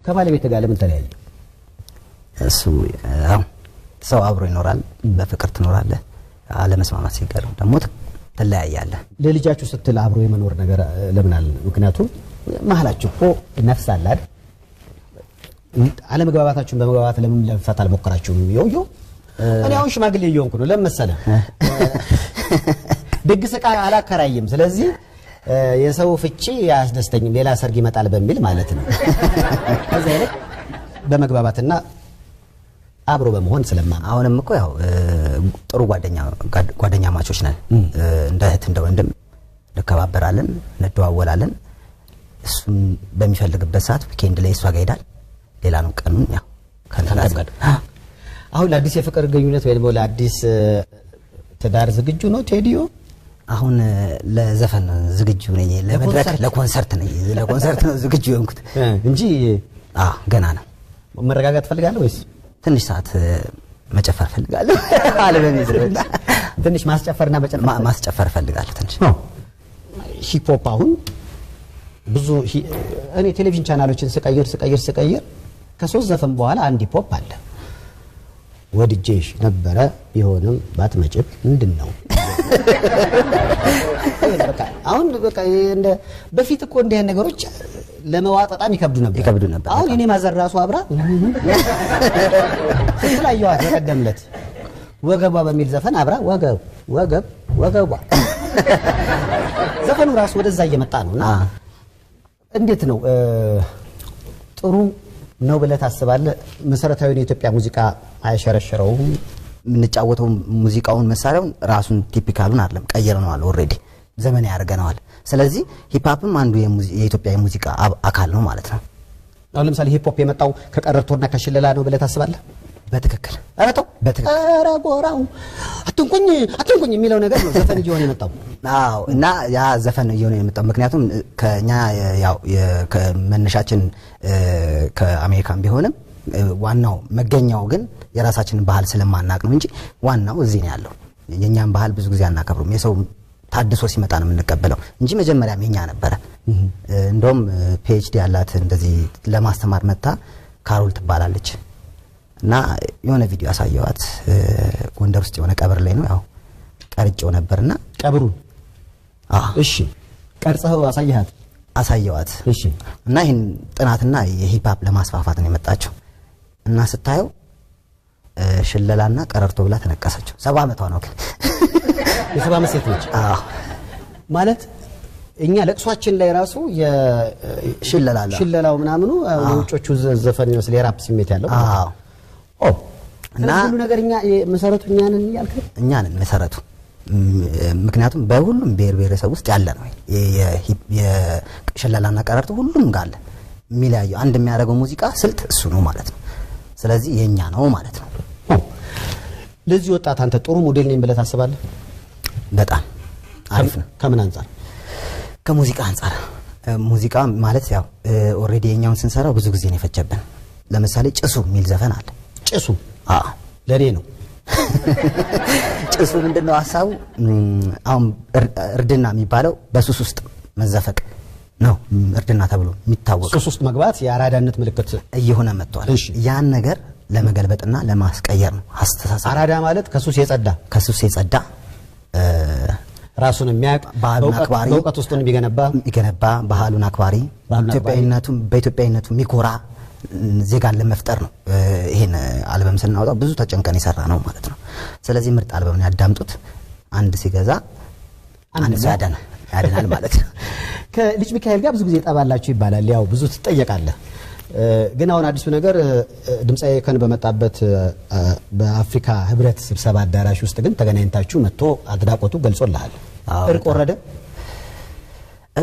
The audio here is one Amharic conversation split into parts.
ከባለቤት ጋር ለምን ተለያየ? እሱ ሰው አብሮ ይኖራል በፍቅር ትኖራለህ አለመስማማት ሲገር ደግሞ ተለያያለህ ለልጃችሁ ስትል አብሮ የመኖር ነገር ለምን አለ ምክንያቱም መሐላችሁ እኮ ነፍስ አለ አይደል አለመግባባታችሁን በመግባባት ለምን ለፈታ አልሞከራችሁም ይውዩ እኔ አሁን ሽማግሌ እየሆንኩ ነው ለምን ደግስ ዕቃ አላከራይም ስለዚህ የሰው ፍቺ ያስደስተኝ ሌላ ሰርግ ይመጣል በሚል ማለት ነው ከዛ ይልቅ በመግባባትና አብሮ በመሆን ስለማ አሁንም እኮ ያው ጥሩ ጓደኛ ማቾች ነን እንደ እህት እንደ ወንድም እንከባበራለን እንደዋወላለን እሱን በሚፈልግበት ሰዓት ዊኬንድ ላይ እሷ ጋር ይሄዳል ሌላ ነው ቀኑን ያው ካንተጋር አሁን ለአዲስ የፍቅር ግንኙነት ወይ ደግሞ ለአዲስ ትዳር ዝግጁ ነው ቴዲዮ አሁን ለዘፈን ዝግጁ ነኝ ለመድረክ ለኮንሰርት ነው ዝግጁ የሆንኩት እንጂ ገና ነው መረጋጋት ፈልጋለህ ወይስ ትንሽ ሰዓት መጨፈር ፈልጋለሁ አለበም ይዘውና ትንሽ ማስጨፈር ፈልጋለሁ ትንሽ ሂፕ ሆፕ አሁን ብዙ እኔ ቴሌቪዥን ቻናሎችን ስቀይር ከሶስት ዘፈን በኋላ አንድ ሂፕ ሆፕ አለ ወድጄሽ ነበረ ቢሆንም ባትመጭም ምንድነው አሁን በቃ እንደ በፊት እኮ እንደ ነገሮች ለመዋጥ በጣም ይከብዱ ነበር አሁን እኔ ማዘር ራሱ አብራ ስለላየዋ ተቀደምለት ወገቧ በሚል ዘፈን አብራ ወገቧ ዘፈኑ ራሱ ወደዛ እየመጣ ነውና እንዴት ነው ጥሩ ነው ብለህ ታስባለህ መሰረታዊ የኢትዮጵያ ሙዚቃ አይሸረሽረውም ምንጫወተው ሙዚቃውን መሳሪያውን ራሱን ቲፒካሉን አይደለም ቀየረናል ኦሬዲ ዘመን ያርገናል ስለዚህ ሂፕ ሆፕም አንዱ የኢትዮጵያ ሙዚቃ አካል ነው ማለት ነው አሁን ለምሳሌ ሂፕ ሆፕ የመጣው ከቀረርቶና ከሽለላ ነው ብለህ ታስባለህ በትክክል አረተው አረጎራው አትንኩኝ የሚለው ነገር ነው ዘፈን እየሆነ የመጣው እና ያ ዘፈን እየሆነ የመጣው ምክንያቱም ከኛ ያው ከመነሻችን ከአሜሪካን ቢሆንም ዋናው መገኛው ግን የራሳችንን ባህል ስለማናቅ ነው እንጂ ዋናው እዚህ ነው ያለው የኛን ባህል ብዙ ጊዜ አናከብሩም የሰው ታድሶ ሲመጣ ነው የምንቀበለው እንጂ መጀመሪያ የኛ ነበር እንደውም PhD ያላት እንደዚህ ለማስተማር መጣ ካሮል ትባላለች እና የሆነ ቪዲዮ አሳየዋት ጎንደር ውስጥ የሆነ ቀብር ላይ ነው ያው ቀርጬው ነበርና ቀብሩን እሺ ቀርጸው አሳየዋት እሺ እና ይሄን ጥናትና የሂፕ ሆፕ ለማስፋፋት ነው የመጣችው እና ስታየው ሽለላና ቀረርቶ ብላ ተነቀሰችው 70 ዓመቷ ነው ግን የ70 ዓመት ሴት ነች ማለት እኛ ለቅሷችን ላይ ራሱ ሽለላው ምናምኑ ውጮቹ ዘፈን ይመስል የራፕ ስሜት ያለው እና ሁሉ ነገር እኛ መሰረቱ እኛ ነን መሰረቱ ምክንያቱም በሁሉም ብሔረሰብ ውስጥ ያለ ነው የሽለላና ቀረርቶ ሁሉም ጋር አለ ሚላየው አንድ የሚያደርገው ሙዚቃ ስልት እሱ ነው ማለት ነው ስለዚህ የኛ ነው ማለት ነው ለዚህ ወጣት አንተ ጥሩ ሞዴል ነኝ ብለህ ታስባለህ በጣም አሪፍ ነው ከምን አንፃር ከሙዚቃ አንፃር ሙዚቃ ማለት ያው ኦሬዲ የኛውን ስንሰራው ብዙ ጊዜ ነው የፈጀብን ለምሳሌ ጭሱ ሚል ዘፈን አለ ጭሱ ለኔ ነው ጭሱ ምንድነው ሐሳቡ አሁን እርድና የሚባለው በሱስ ውስጥ መዘፈቅ ነው እርድና ተብሎ የሚታወቅ ሱስ ውስጥ መግባት የአራዳነት ምልክት እየሆነ መጥቷል ያን ነገር ለመገልበጥና ለማስቀየር ነው አስተሳሰብ አራዳ ማለት ከሱስ የጸዳ ራሱን የሚያቅ በእውቀት ውስጥ የሚገነባ ባህሉን አክባሪ በኢትዮጵያዊነቱ ሚኮራ ዜጋን ለመፍጠር ነው ይሄን አልበም ስናወጣው ብዙ ተጨንቀን ይሰራ ነው ማለት ነው ስለዚህ ምርጥ አልበም ነው ያዳምጡት አንድ ሲገዛ አንድ ያደናል ማለት ነው ከልጅ ሚካኤል ጋር ብዙ ጊዜ ጠባላችሁ ይባላል ያው ብዙ ትጠየቃለህ ግን አሁን አዲሱ ነገር ድምጻዬ ከን በመጣበት በአፍሪካ ህብረት ስብሰባ አዳራሽ ውስጥ ግን ተገናኝታችሁ መጥቶ አድናቆቱ ገልጾልሃል እርቅ ወረደ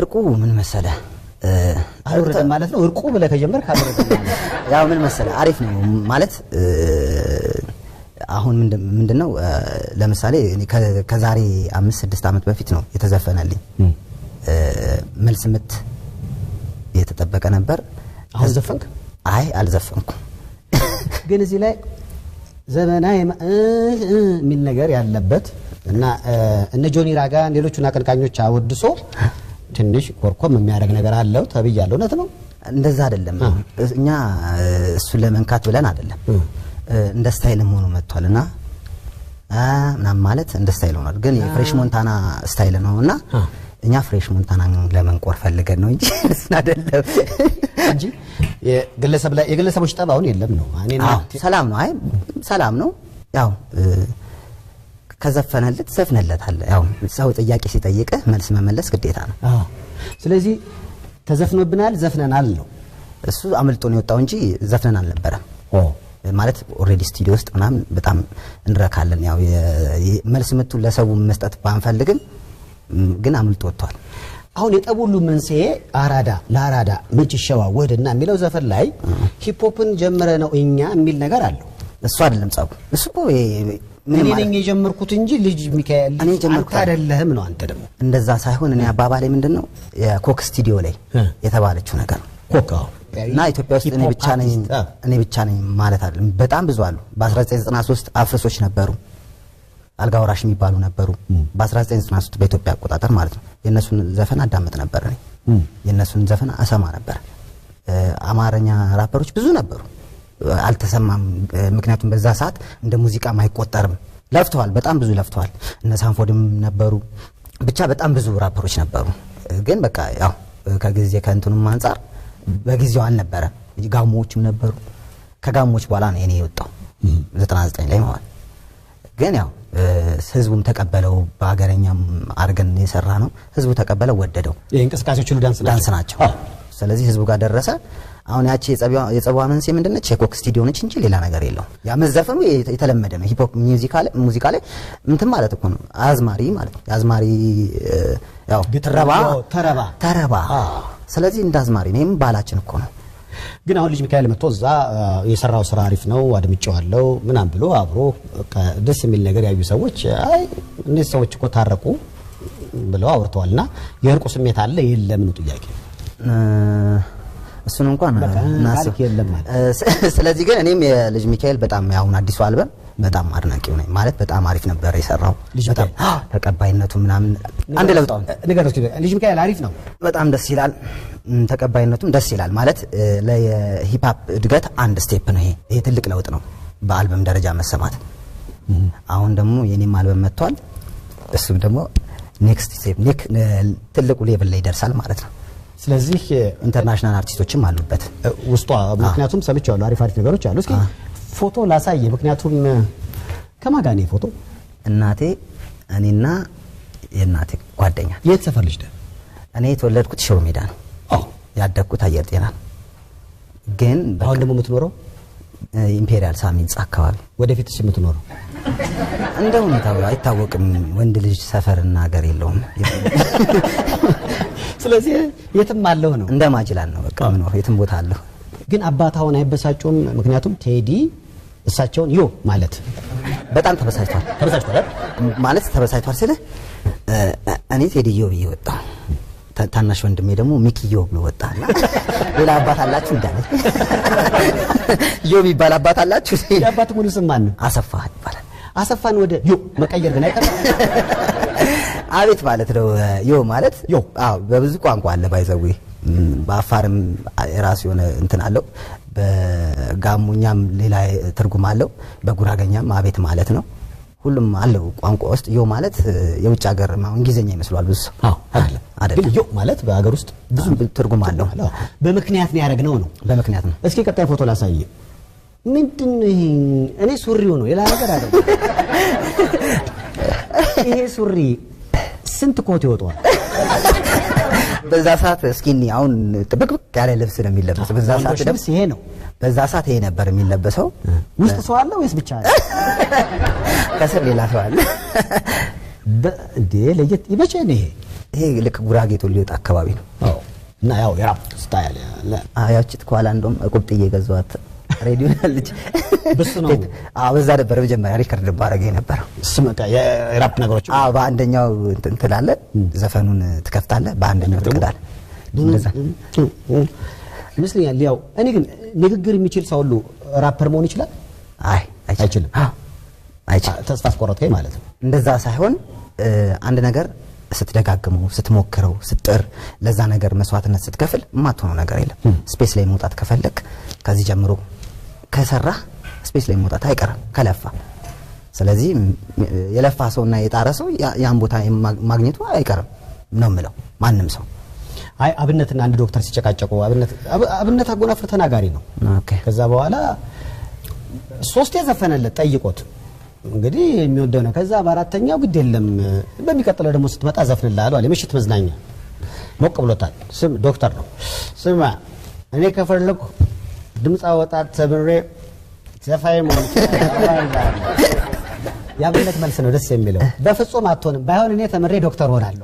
እርቁ ምን መሰለ አልወረደም ማለት ነው እርቁ ብለህ ከጀመርክ አልወረደም ያው ምን መሰለ አሪፍ ነው ማለት አሁን ምንድነው ለምሳሌ ከዛሬ 5-6 አመት በፊት ነው የተዘፈነልኝ መልስ ምት የተጠበቀ ነበር አሁን ዘፈንክ አይ አልዘፈንኩም ግን እዚህ ላይ ዘመናዊ ሚል ነገር ያለበት እና እነ ጆኒ ራጋን ሌሎቹን አቀንቃኞች አወድሶ ትንሽ ኮርኮም የሚያደርግ ነገር አለው ተብያለሁ እውነት ነው እንደዛ አይደለም። እኛ እሱን ለመንካት ብለን አይደለም እንደ ስታይልም ሆኖ መጥቷልና ምናምን ማለት እንደ ስታይል ሆኗል። ግን የፍሬሽ ሞንታና ስታይል ነውና እኛ ፍሬሽ ሞንታናን ለመንቆር ፈልገን ነው እንጂ እሱን አይደለም እንጂ የግለሰቦች ጠብ አሁን የለም ነው። ሰላም ነው። አይ ሰላም ነው። ያው ከዘፈነለት ዘፍነለታል። ያው ሰው ጥያቄ ሲጠይቅህ መልስ መመለስ ግዴታ ነው። ስለዚህ ተዘፍኖብናል ዘፍነናል ነው። እሱ አምልጦ ነው የወጣው እንጂ ዘፍነን አልነበረም። ማለት ኦሬዲ ስቱዲዮ ውስጥ ምናምን በጣም እንረካለን። ያው መልስ ምቱ ለሰው መስጠት ባንፈልግም ግን አምልጦ ወጥቷል። አሁን የጠቡሉ መንስኤ አራዳ ለአራዳ ምንጭ ሸዋወድና የሚለው ዘፈን ላይ ሂፕሆፕን ጀምረ ነው እኛ የሚል ነገር አለው። እሱ አይደለም ጸቡ። እሱ እኮ እኔ ነኝ የጀመርኩት እንጂ ልጅ ሚካኤል አንተ አይደለህም ነው። አንተ ደግሞ እንደዛ ሳይሆን እኔ አባባሌ ምንድነው የኮክ ስቱዲዮ ላይ የተባለችው ነገር ኮክ እና ኢትዮጵያ ውስጥ እኔ ብቻ ነኝ ማለት አይደለም። በጣም ብዙ አሉ። በ1993 አፍርሶች ነበሩ፣ አልጋ ወራሽ የሚባሉ ነበሩ። በ1993 በኢትዮጵያ አቆጣጠር ማለት ነው። የነሱን ዘፈን አዳምጥ ነበር እኔ። የነሱን ዘፈን አሰማ ነበር። አማርኛ ራፐሮች ብዙ ነበሩ፣ አልተሰማም። ምክንያቱም በዛ ሰዓት እንደ ሙዚቃ ማይቆጠርም። ለፍተዋል፣ በጣም ብዙ ለፍተዋል። እነ ሳንፎድም ነበሩ፣ ብቻ በጣም ብዙ ራፐሮች ነበሩ። ግን በቃ ያው ከጊዜ ከእንትኑም አንፃር በጊዜው አልነበረ። ጋሞዎችም ነበሩ። ከጋሞዎች በኋላ ነው እኔ የወጣው 99 ላይ ማለት። ግን ያው ህዝቡም ተቀበለው። በአገረኛም አርገን የሰራ ነው። ህዝቡ ተቀበለው፣ ወደደው። የእንቅስቃሴዎች ሁሉ ዳንስ ናቸው። ስለዚህ ህዝቡ ጋር ደረሰ። አሁን ያቺ የጸባ መንስኤ ምንድነች? የኮክ ስቱዲዮ ነች እንጂ ሌላ ነገር የለውም። ያ መዘፈኑ የተለመደ ነው። ሂፕሆፕ ሙዚቃ ላይ እንትን ማለት እኮ ነው፣ አዝማሪ ማለት ነው። አዝማሪ ያው ተረባ። ስለዚህ እንደ አዝማሪ ነኝ ባላችን እኮ ነው። ግን አሁን ልጅ ሚካኤል መጥቶ እዛ የሰራው ስራ አሪፍ ነው አድምጬዋለሁ ምናም ብሎ አብሮ ደስ የሚል ነገር ያዩ ሰዎች አይ እነዚህ ሰዎች እኮ ታረቁ ብለው አውርተዋልና የእርቁ ስሜት አለ የለም ነው ጥያቄ። እሱን እንኳን ናስክ የለም ማለት። ስለዚህ ግን እኔም የልጅ ሚካኤል በጣም ያውን አዲሱ አልበም በጣም አድናቂው ነኝ። ማለት በጣም አሪፍ ነበር የሰራው። በጣም ተቀባይነቱ ምናምን አንድ ለውጣው ነገር ነው። ልጅ ሚካኤል አሪፍ ነው፣ በጣም ደስ ይላል። ተቀባይነቱም ደስ ይላል። ማለት ለሂፕ ሆፕ እድገት አንድ ስቴፕ ነው ይሄ ትልቅ ለውጥ ነው በአልበም ደረጃ መሰማት። አሁን ደግሞ የኔም አልበም መጥቷል። እሱም ደግሞ ኔክስት ስቴፕ ትልቁ ሌቭል ላይ ይደርሳል ማለት ነው። ስለዚህ ኢንተርናሽናል አርቲስቶችም አሉበት ውስጧ። ምክንያቱም ሰምቻለሁ አሪፍ ነገሮች አሉ። እስኪ ፎቶ ላሳየ። ምክንያቱም ከማን ጋር ነው ፎቶ? እናቴ፣ እኔና የእናቴ ጓደኛ። የት ሰፈር ልጅ ነህ? እኔ የተወለድኩት ሽሮ ሜዳ ነው። ያደግኩት አየር ጤና ነው። ግን አሁን ደግሞ የምትኖረው ኢምፔሪያል ሳሚንጽ አካባቢ። ወደፊትስ የምትኖረው? እንደ ሁኔታው አይታወቅም። ወንድ ልጅ ሰፈርና ሀገር የለውም። ስለዚህ የትም አለው ነው። እንደ ማጅላን ነው በቃ ምኖር የትም ቦታ አለው። ግን አባታውን አይበሳጩም? ምክንያቱም ቴዲ እሳቸውን ዮ ማለት በጣም ተበሳጭቷል ማለት ተበሳጭቷል ስለ እኔ ቴዲ ዮ ብዬ ወጣሁ። ታናሽ ወንድሜ ደግሞ ሚኪ ዮ ብሎ ወጣና ሌላ አባት አላችሁ እንዳለ ዮ የሚባል አባት አላችሁ? የአባት ሙሉ ስም ማን ነው? አሰፋ ይባላል። አሰፋን ወደ ዮ መቀየር ግን አይቀርም። አቤት ማለት ነው። ዮ ማለት ዮ በብዙ ቋንቋ አለ ባይዘው። በአፋርም የራሱ የሆነ እንትን አለው። በጋሙኛም ሌላ ትርጉም አለው። በጉራገኛም አቤት ማለት ነው። ሁሉም አለው ቋንቋ ውስጥ። ዮ ማለት የውጭ ሀገር እንግሊዘኛ ይመስላል ብዙ ሰው። አይደለም ግን ዮ ማለት በሀገር ውስጥ ብዙ ትርጉም አለው። በምክንያት ነው ያደረግነው ነው። በምክንያት ነው። እስኪ ቀጣይ ፎቶ ላሳይ። ምንድን ነው ይሄ? እኔ ሱሪው ነው ሌላ ነገር አይደለም። ይሄ ሱሪ ስንት ኮት ይወጣዋል? በዛ ሰዓት እስኪኒ አሁን ጥብቅብቅ ያለ ልብስ ነው የሚለበሰው። በዛ ሰዓት ልብስ ይሄ ነው። በዛ ሰዓት ይሄ ነበር የሚለበሰው። ውስጥ ሰው አለ ወይስ ብቻ አለ? ከስር ሌላ ሰው አለ። እንዴ ለየት ይመቼ ነው ይሄ። ይሄ ልክ ጉራጌ ሊወጣ አካባቢ ነው። እና ያው የራፕ ስታይል ያቺት ኳላ እንደውም ቁብጥዬ ገዛዋት ሬዲዮ ልጅ በሱ ነው። በዛ ነበር መጀመሪያ ሪከርድ ባረገ ነበር። ስመቃ የራፕ ነገሮች በአንደኛው እንትን ትላለህ፣ ዘፈኑን ትከፍታለህ፣ በአንደኛው ትቀዳለህ። እንደዛ ይመስለኛል። ያው እኔ ግን ንግግር የሚችል ሰው ሁሉ ራፐር መሆን ይችላል? አይችልም። ተስፋ አስቆረጥከኝ ማለት ነው። እንደዛ ሳይሆን አንድ ነገር ስትደጋግመው ስትሞክረው ስትጥር ለዛ ነገር መስዋዕትነት ስትከፍል የማትሆነው ነገር የለም ስፔስ ላይ መውጣት ከፈለክ ከዚህ ጀምሮ ከሰራህ ስፔስ ላይ መውጣት አይቀርም ከለፋ ስለዚህ የለፋ ሰውና የጣረ ሰው ያን ቦታ ማግኘቱ አይቀርም ነው የምለው ማንም ሰው አይ አብነትና አንድ ዶክተር ሲጨቃጨቁ አብነት አጎናፍር ተናጋሪ ነው ከዛ በኋላ ሶስት የዘፈነለት ጠይቆት እንግዲህ የሚወደው ነው ከዛ በአራተኛው ግድ የለም በሚቀጥለው ደግሞ ስትመጣ ዘፍንልሃለሁ አለ የምሽት መዝናኛ ሞቅ ብሎታል ስም ዶክተር ነው ስማ እኔ ከፈለኩ ድምጻ ወጣት ተብሬ ዘፋይ ሞን ያብነት መልስ ነው ደስ የሚለው በፍጹም አትሆንም ባይሆን እኔ ተምሬ ዶክተር ሆናለሁ